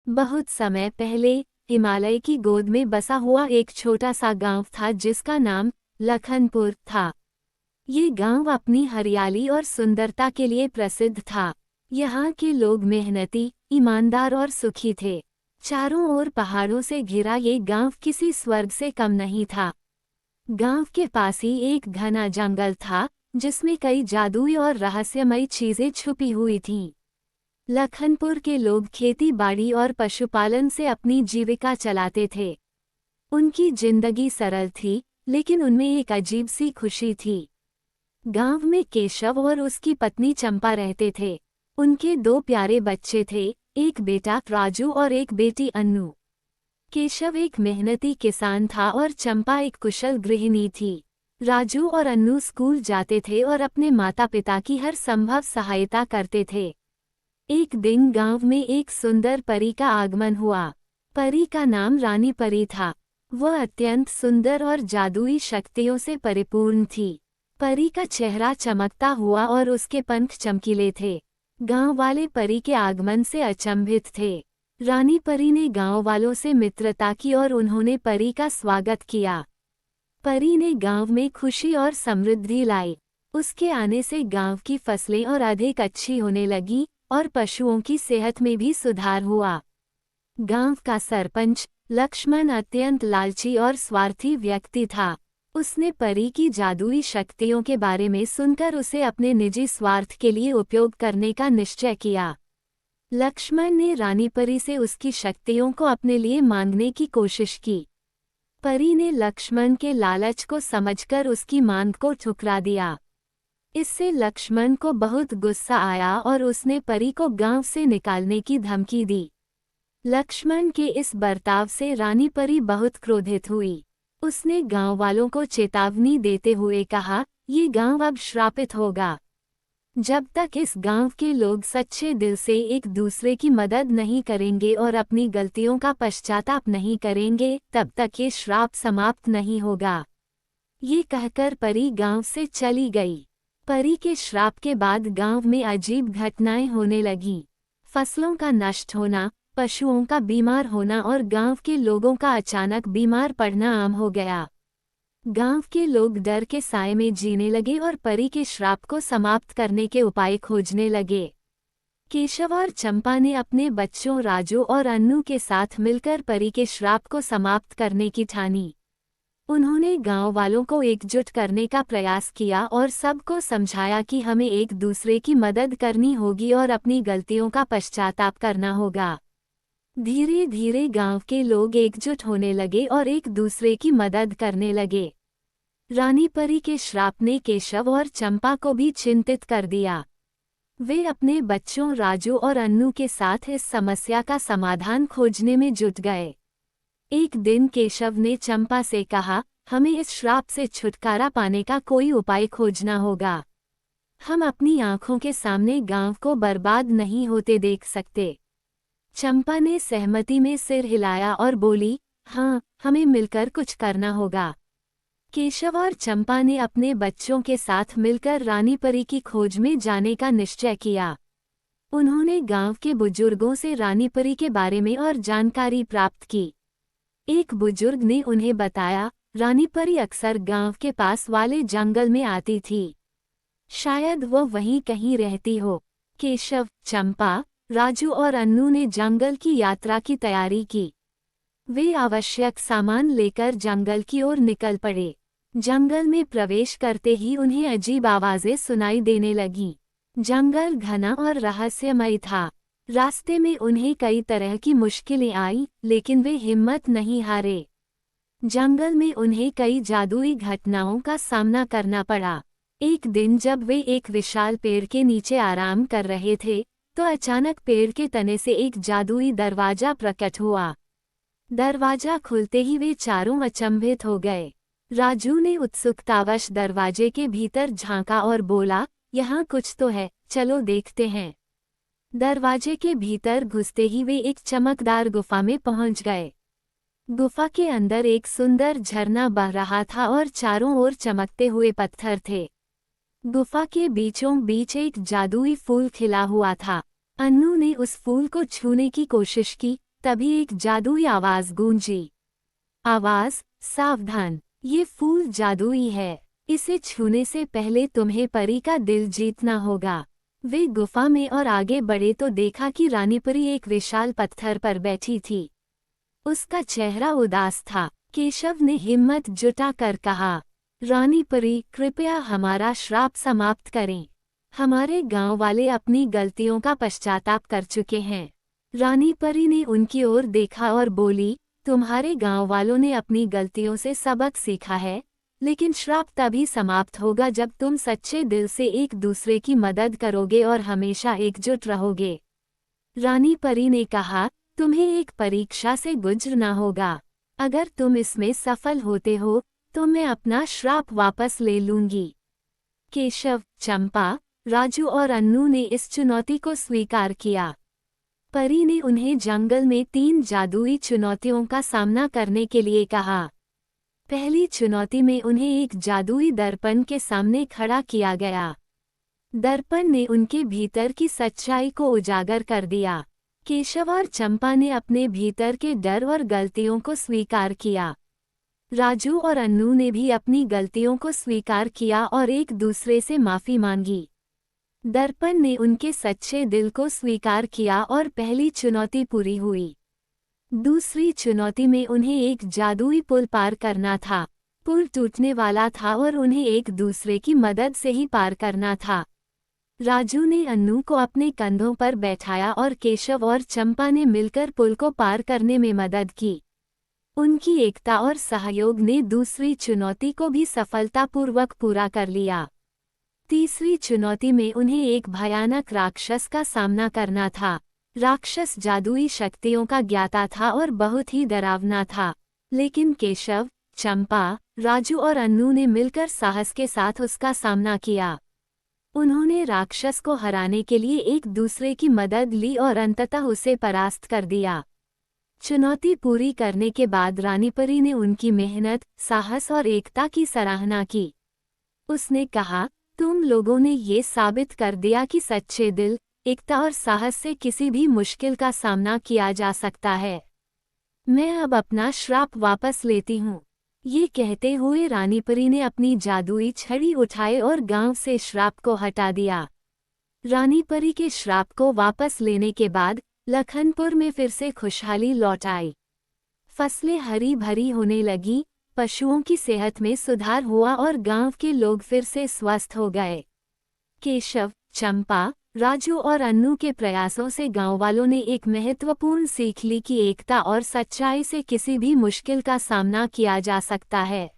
बहुत समय पहले हिमालय की गोद में बसा हुआ एक छोटा सा गांव था जिसका नाम लखनपुर था। ये गांव अपनी हरियाली और सुंदरता के लिए प्रसिद्ध था। यहाँ के लोग मेहनती, ईमानदार और सुखी थे। चारों ओर पहाड़ों से घिरा ये गांव किसी स्वर्ग से कम नहीं था। गांव के पास ही एक घना जंगल था जिसमें कई जादुई और रहस्यमयी चीजें छुपी हुई थीं। लखनपुर के लोग खेती बाड़ी और पशुपालन से अपनी जीविका चलाते थे। उनकी जिंदगी सरल थी, लेकिन उनमें एक अजीब सी खुशी थी। गांव में केशव और उसकी पत्नी चंपा रहते थे। उनके दो प्यारे बच्चे थे, एक बेटा राजू और एक बेटी अन्नू। केशव एक मेहनती किसान था और चंपा एक कुशल गृहिणी थी। राजू और अन्नू स्कूल जाते थे और अपने माता पिता की हर संभव सहायता करते थे। एक दिन गांव में एक सुंदर परी का आगमन हुआ। परी का नाम रानी परी था। वह अत्यंत सुंदर और जादुई शक्तियों से परिपूर्ण थी। परी का चेहरा चमकता हुआ और उसके पंख चमकीले थे। गांव वाले परी के आगमन से अचंभित थे। रानी परी ने गांव वालों से मित्रता की और उन्होंने परी का स्वागत किया। परी ने गांव में खुशी और समृद्धि लाई। उसके आने से गांव की फसलें और अधिक अच्छी होने लगी और पशुओं की सेहत में भी सुधार हुआ। गांव का सरपंच लक्ष्मण अत्यंत लालची और स्वार्थी व्यक्ति था। उसने परी की जादुई शक्तियों के बारे में सुनकर उसे अपने निजी स्वार्थ के लिए उपयोग करने का निश्चय किया। लक्ष्मण ने रानी परी से उसकी शक्तियों को अपने लिए मांगने की कोशिश की। परी ने लक्ष्मण के लालच को समझकर उसकी मांग को ठुकरा दिया। इससे लक्ष्मण को बहुत गुस्सा आया और उसने परी को गांव से निकालने की धमकी दी। लक्ष्मण के इस बर्ताव से रानी परी बहुत क्रोधित हुई। उसने गांव वालों को चेतावनी देते हुए कहा, ये गांव अब श्रापित होगा। जब तक इस गांव के लोग सच्चे दिल से एक दूसरे की मदद नहीं करेंगे और अपनी गलतियों का पश्चाताप नहीं करेंगे, तब तक ये श्राप समाप्त नहीं होगा। ये कहकर परी गांव से चली गई। परी के श्राप के बाद गांव में अजीब घटनाएं होने लगीं। फसलों का नष्ट होना, पशुओं का बीमार होना और गांव के लोगों का अचानक बीमार पड़ना आम हो गया। गांव के लोग डर के साए में जीने लगे और परी के श्राप को समाप्त करने के उपाय खोजने लगे। केशव और चंपा ने अपने बच्चों राजू और अन्नू के साथ मिलकर परी के श्राप को समाप्त करने की ठानी। उन्होंने गांव वालों को एकजुट करने का प्रयास किया और सबको समझाया कि हमें एक दूसरे की मदद करनी होगी और अपनी गलतियों का पश्चाताप करना होगा। धीरे धीरे गांव के लोग एकजुट होने लगे और एक दूसरे की मदद करने लगे। रानी परी के श्राप ने केशव और चंपा को भी चिंतित कर दिया। वे अपने बच्चों राजू और अन्नू के साथ इस समस्या का समाधान खोजने में जुट गए। एक दिन केशव ने चंपा से कहा, हमें इस श्राप से छुटकारा पाने का कोई उपाय खोजना होगा। हम अपनी आंखों के सामने गांव को बर्बाद नहीं होते देख सकते। चंपा ने सहमति में सिर हिलाया और बोली, हाँ, हमें मिलकर कुछ करना होगा। केशव और चंपा ने अपने बच्चों के साथ मिलकर रानी परी की खोज में जाने का निश्चय किया। उन्होंने गांव के बुजुर्गों से रानी परी के बारे में और जानकारी प्राप्त की। एक बुजुर्ग ने उन्हें बताया, रानी परी अक्सर गांव के पास वाले जंगल में आती थी। शायद वो वहीं कहीं रहती हो। केशव, चंपा, राजू और अन्नू ने जंगल की यात्रा की तैयारी की। वे आवश्यक सामान लेकर जंगल की ओर निकल पड़े। जंगल में प्रवेश करते ही उन्हें अजीब आवाजें सुनाई देने लगीं। जंगल घना और रहस्यमय था। रास्ते में उन्हें कई तरह की मुश्किलें आईं, लेकिन वे हिम्मत नहीं हारे। जंगल में उन्हें कई जादुई घटनाओं का सामना करना पड़ा। एक दिन जब वे एक विशाल पेड़ के नीचे आराम कर रहे थे, तो अचानक पेड़ के तने से एक जादुई दरवाजा प्रकट हुआ। दरवाजा खुलते ही वे चारों अचंभित हो गए। राजू ने उत्सुकतावश दरवाजे के भीतर झांका और बोला, यहाँ कुछ तो है, चलो देखते हैं। दरवाजे के भीतर घुसते ही वे एक चमकदार गुफा में पहुंच गए। गुफा के अंदर एक सुंदर झरना बह रहा था और चारों ओर चमकते हुए पत्थर थे। गुफा के बीचों बीच एक जादुई फूल खिला हुआ था। अन्नू ने उस फूल को छूने की कोशिश की, तभी एक जादुई आवाज गूंजी। आवाज, सावधान, ये फूल जादुई है, इसे छूने से पहले तुम्हें परी का दिल जीतना होगा। वे गुफा में और आगे बढ़े तो देखा कि रानी परी एक विशाल पत्थर पर बैठी थी। उसका चेहरा उदास था। केशव ने हिम्मत जुटाकर कहा, रानी परी, कृपया हमारा श्राप समाप्त करें। हमारे गांव वाले अपनी गलतियों का पश्चाताप कर चुके हैं। रानी परी ने उनकी ओर देखा और बोली, तुम्हारे गांव वालों ने अपनी गलतियों से सबक सीखा है, लेकिन श्राप तभी समाप्त होगा जब तुम सच्चे दिल से एक दूसरे की मदद करोगे और हमेशा एकजुट रहोगे। रानी परी ने कहा, तुम्हें एक परीक्षा से गुजरना होगा। अगर तुम इसमें सफल होते हो तो मैं अपना श्राप वापस ले लूंगी। केशव, चंपा, राजू और अन्नू ने इस चुनौती को स्वीकार किया। परी ने उन्हें जंगल में 3 जादुई चुनौतियों का सामना करने के लिए कहा। पहली चुनौती में उन्हें एक जादुई दर्पण के सामने खड़ा किया गया। दर्पण ने उनके भीतर की सच्चाई को उजागर कर दिया। केशव और चंपा ने अपने भीतर के डर और गलतियों को स्वीकार किया। राजू और अन्नू ने भी अपनी गलतियों को स्वीकार किया और एक दूसरे से माफी मांगी। दर्पण ने उनके सच्चे दिल को स्वीकार किया और पहली चुनौती पूरी हुई। दूसरी चुनौती में उन्हें एक जादुई पुल पार करना था। पुल टूटने वाला था और उन्हें एक दूसरे की मदद से ही पार करना था। राजू ने अन्नू को अपने कंधों पर बैठाया और केशव और चंपा ने मिलकर पुल को पार करने में मदद की। उनकी एकता और सहयोग ने दूसरी चुनौती को भी सफलतापूर्वक पूरा कर लिया। तीसरी चुनौती में उन्हें एक भयानक राक्षस का सामना करना था। राक्षस जादुई शक्तियों का ज्ञाता था और बहुत ही डरावना था, लेकिन केशव, चंपा, राजू और अन्नू ने मिलकर साहस के साथ उसका सामना किया। उन्होंने राक्षस को हराने के लिए एक दूसरे की मदद ली और अंततः उसे परास्त कर दिया। चुनौती पूरी करने के बाद रानी परी ने उनकी मेहनत, साहस और एकता की सराहना की। उसने कहा, तुम लोगों ने ये साबित कर दिया कि सच्चे दिल, एकता और साहस से किसी भी मुश्किल का सामना किया जा सकता है। मैं अब अपना श्राप वापस लेती हूँ। ये कहते हुए रानी परी ने अपनी जादुई छड़ी उठाए और गांव से श्राप को हटा दिया। रानी परी के श्राप को वापस लेने के बाद लखनपुर में फिर से खुशहाली लौट आई। फसलें हरी भरी होने लगी, पशुओं की सेहत में सुधार हुआ और गांव के लोग फिर से स्वस्थ हो गए। केशव, चंपा, राजू और अन्नू के प्रयासों से गांव वालों ने एक महत्वपूर्ण सीख ली कि एकता और सच्चाई से किसी भी मुश्किल का सामना किया जा सकता है।